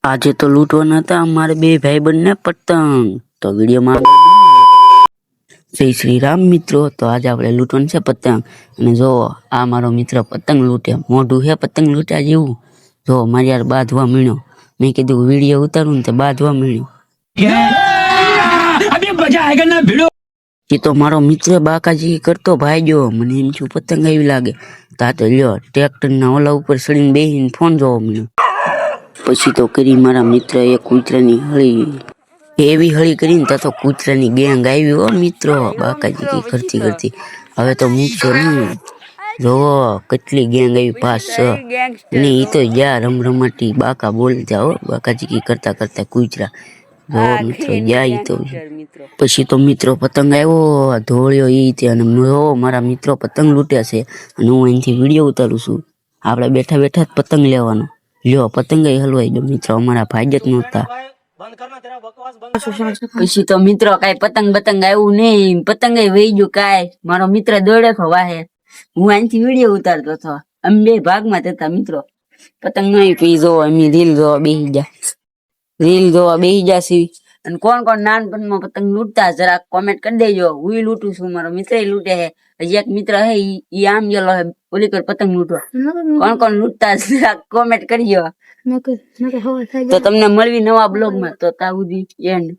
આજે તો લૂંટવાના હતા અમારે બે ભાઈબંધને પતંગ. તો વિડીયોમાં જય શ્રી રામ મિત્રો. તો આજે આપણે લૂંટવાનું છે પતંગ. અને જો આ મારો મિત્ર પતંગ લૂંટે, મોઢું હે પતંગ લૂંટ્યા જેવું. જો મારી યાર બાંધવા મીણ્યો. મેં કીધું વિડીયો ઉતારું ને તો બાંધવા મીણ્યો. એ તો મારો મિત્ર બાકાજી કરતો ભાઈજો. મને એમ છું પતંગ આવી લાગે. તા તો લ્યો ટ્રેક્ટર ના ઓલા ઉપર ચડીને બેહીને ફોન જોવા મળ્યો. પછી તો કરી મારા મિત્ર એ કૂતરાની હળી એવી હળી કરીને તો કૂતરાની ગેંગ આવી હો મિત્રો. બાકાજી કરતી કરતી હવે તો મૂકશો નહીં. જોવો કેટલી ગેંગ આવી, 5-6 ને એ તો જ્યાં રમરમાટી બાકા બોલતા હો. બાકાજી કરતા કરતા કૂતરા જો મિત્રો જાય. તો પછી તો મિત્રો પતંગ આવ્યો ધોળ્યો ઈ તે. અને મારા મિત્રો પતંગ લૂંટ્યા છે અને હું અહીંથી વિડીયો ઉતારું છું. આપણે બેઠા બેઠા જ પતંગ લેવાનો. લ્યો પતંગ હલવાઈ ગયો મિત્રો. અમારા ભાઈ જ નહોતા. પછી તો મિત્રો કઈ પતંગ આવ્યું નહીં. પતંગ વહી ગયું કાંઈ. મારો મિત્ર દોડ્યો હતો વાહે. હું અહીંથી વિડીયો ઉતારતો હતો. અમે બે ભાગમાં હતા મિત્રો. પતંગ નહીં પી જો અમે રીલ જોવા બેસી જાસી. અને કોણ કોણ નાનપણમાં પતંગ લૂંટતા જરા કોમેન્ટ કરી દેજો. હું લૂંટું છું, મારો મિત્ર લૂંટે છે. હજી એક મિત્ર હે ઈ આમ ગયેલો હે ઓલી કર પતંગ લૂંટવા. કોણ કોણ લૂંટતા જરા કોમેન્ટ કરજો. તો તમને મળવી નવા બ્લોગમાં. તો તા સુધી એન્ડ.